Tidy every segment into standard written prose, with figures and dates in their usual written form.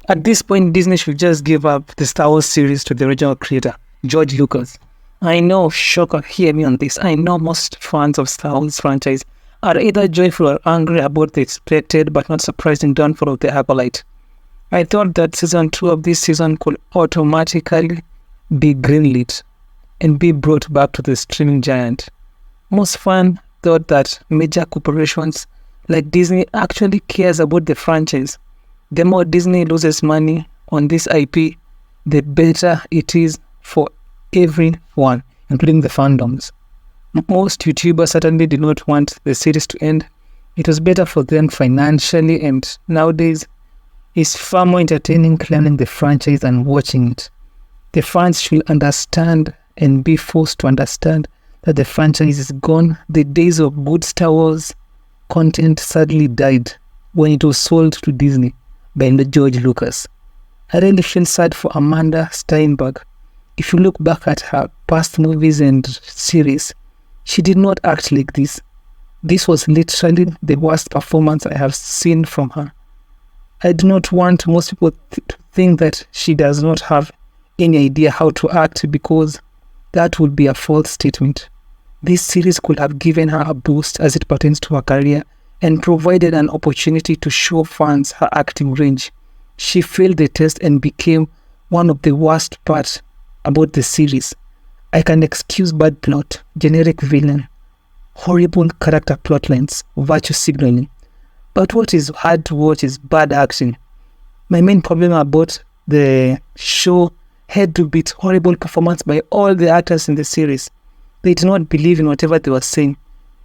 At this point, Disney should just give up the Star Wars series to the original creator, George Lucas. I know, shocker, hear me on this. I know most fans of Star Wars franchise are either joyful or angry about the expected but not surprising downfall of the Acolyte. I thought that season 2 of this season could automatically be greenlit and be brought back to the streaming giant. Most fans thought that major corporations like Disney actually cares about the franchise. The more Disney loses money on this IP, the better it is for everyone, including the fandoms. Most YouTubers certainly did not want the series to end. It was better for them financially, and nowadays, it's far more entertaining clowning the franchise and watching it. The fans should understand and be forced to understand that the franchise is gone. The days of good Star Wars content sadly died when it was sold to Disney by George Lucas. I really feel sad for Amanda Stenberg. If you look back at her past movies and series, she did not act like this. This was literally the worst performance I have seen from her. I do not want most people to think that she does not have any idea how to act, because that would be a false statement. This series could have given her a boost as it pertains to her career and provided an opportunity to show fans her acting range. She failed the test and became one of the worst parts about the series. I can excuse bad plot, generic villain, horrible character plotlines, virtue signaling. But what is hard to watch is bad acting. My main problem about the show had to be its horrible performance by all the actors in the series. They did not believe in whatever they were saying.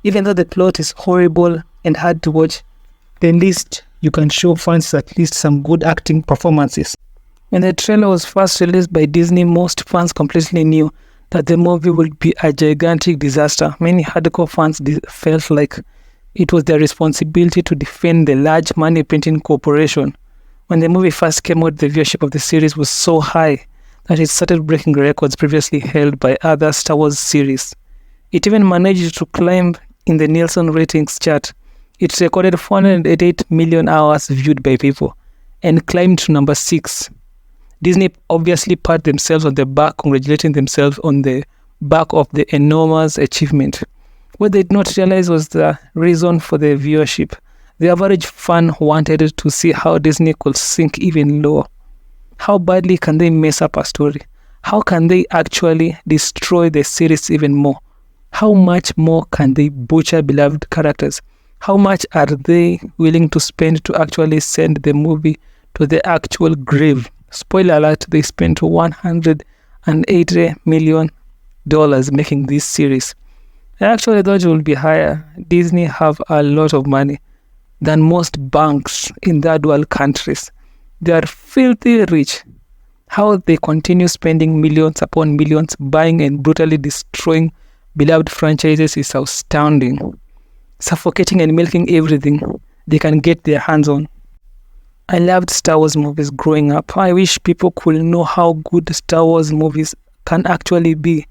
Even though the plot is horrible and hard to watch, the least you can show fans is at least some good acting performances. When the trailer was first released by Disney, most fans completely knew that the movie would be a gigantic disaster. Many hardcore fans felt like it was their responsibility to defend the large money printing corporation. When the movie first came out, the viewership of the series was so high that it started breaking records previously held by other Star Wars series. It even managed to climb in the Nielsen ratings chart. It recorded 488 million hours viewed by people and climbed to number 6. Disney obviously pat themselves on the back, congratulating themselves on the back of the enormous achievement. What they did not realize was the reason for the viewership. The average fan wanted to see how Disney could sink even lower. How badly can they mess up a story? How can they actually destroy the series even more? How much more can they butcher beloved characters? How much are they willing to spend to actually send the movie to the actual grave? Spoiler alert, they spent $180 million making this series. I actually thought it would be higher. Disney have a lot of money than most banks in third world countries. They are filthy rich. How they continue spending millions upon millions buying and brutally destroying beloved franchises is astounding. Suffocating and milking everything they can get their hands on. I loved Star Wars movies growing up. I wish people could know how good Star Wars movies can actually be.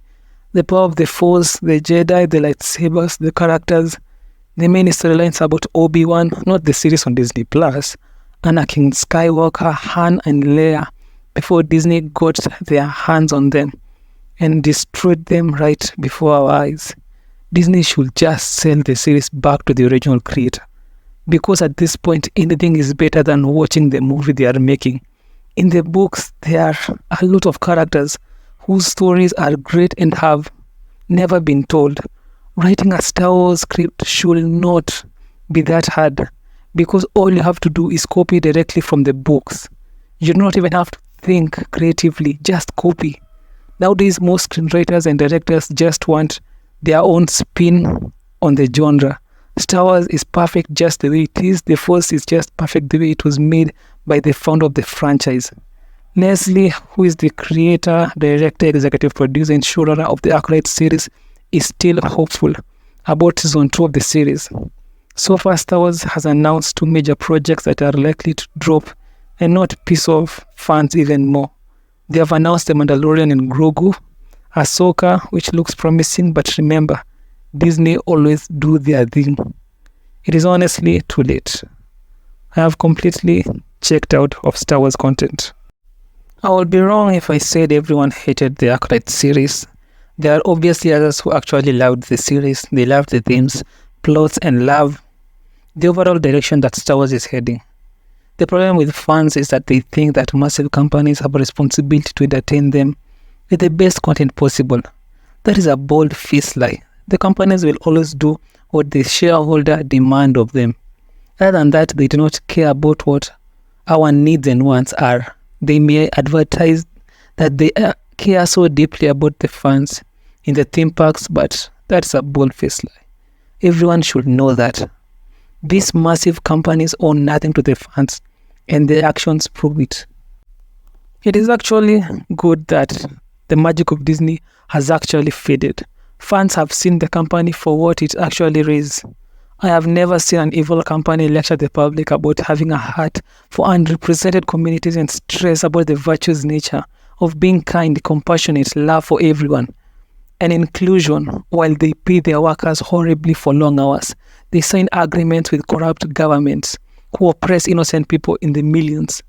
The power of the Force, the Jedi, the lightsabers, the characters, the main storylines about Obi-Wan, not the series on Disney+, Anakin Skywalker, Han and Leia, before Disney got their hands on them and destroyed them right before our eyes. Disney should just sell the series back to the original creator, because at this point anything is better than watching the movie they are making. In the books, there are a lot of characters whose stories are great and have never been told. Writing a Star Wars script should not be that hard, because all you have to do is copy directly from the books. You do not even have to think creatively, just copy. Nowadays, most screenwriters and directors just want their own spin on the genre. Star Wars is perfect just the way it is. The Force is just perfect the way it was made by the founder of the franchise. Leslie, who is the creator, director, executive producer, and showrunner of the Acolyte series, is still hopeful about season 2 of the series. So far, Star Wars has announced 2 major projects that are likely to drop and not piss off fans even more. They have announced The Mandalorian and Grogu, Ahsoka, which looks promising, but remember, Disney always do their thing. It is honestly too late. I have completely checked out of Star Wars content. I would be wrong if I said everyone hated the Acolyte series. There are obviously others who actually loved the series. They loved the themes, plots, and love the overall direction that Star Wars is heading. The problem with fans is that they think that massive companies have a responsibility to entertain them with the best content possible. That is a bold-faced lie. The companies will always do what the shareholder demand of them. Other than that, they do not care about what our needs and wants are. They may advertise that they care so deeply about the fans in the theme parks, but that's a bold-faced lie. Everyone should know that. These massive companies owe nothing to the fans, and their actions prove it. It is actually good that the magic of Disney has actually faded. Fans have seen the company for what it actually is. I have never seen an evil company lecture the public about having a heart for unrepresented communities and stress about the virtuous nature of being kind, compassionate, love for everyone, and inclusion. While they pay their workers horribly for long hours, they sign agreements with corrupt governments who oppress innocent people in the millions.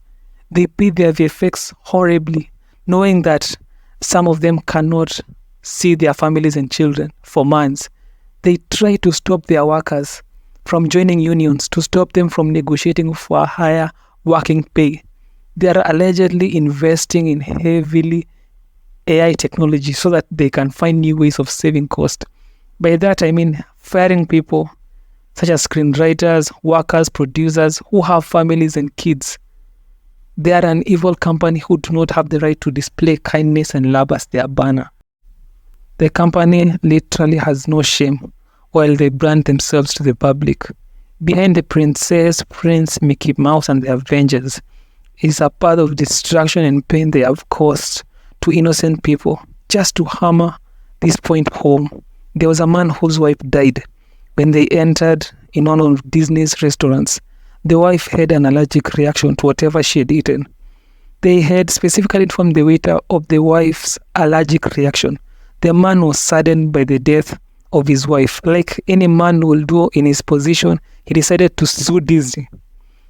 They pay their VFX horribly, knowing that some of them cannot see their families and children for months. They try to stop their workers from joining unions, to stop them from negotiating for a higher working pay. They are allegedly investing in heavily AI technology so that they can find new ways of saving cost. By that I mean firing people such as screenwriters, workers, producers who have families and kids. They are an evil company who do not have the right to display kindness and love as their banner. The company literally has no shame while they brand themselves to the public. Behind the princess, prince, Mickey Mouse, and the Avengers is a path of destruction and pain they have caused to innocent people. Just to hammer this point home, there was a man whose wife died when they entered in one of Disney's restaurants. The wife had an allergic reaction to whatever she had eaten. They had specifically informed the waiter of the wife's allergic reaction. The man was saddened by the death of his wife. Like any man will do in his position, he decided to sue Disney.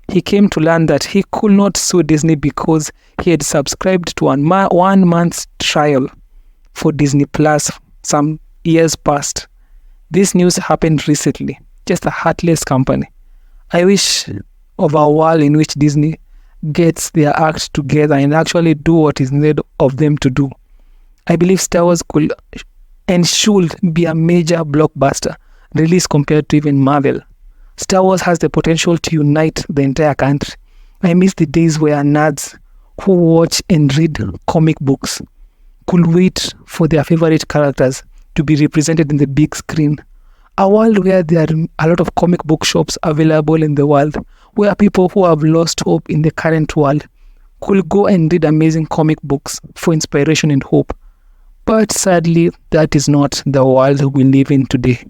He came to learn that he could not sue Disney because he had subscribed to 1 month's trial for Disney Plus some years past. This news happened recently. Just a heartless company. I wish of a world in which Disney gets their act together and actually do what is needed of them to do. I believe Star Wars could and should be a major blockbuster release compared to even Marvel. Star Wars has the potential to unite the entire country. I miss the days where nerds who watch and read comic books could wait for their favorite characters to be represented in the big screen. A world where there are a lot of comic book shops available in the world, where people who have lost hope in the current world could go and read amazing comic books for inspiration and hope. But sadly, that is not the world we live in today.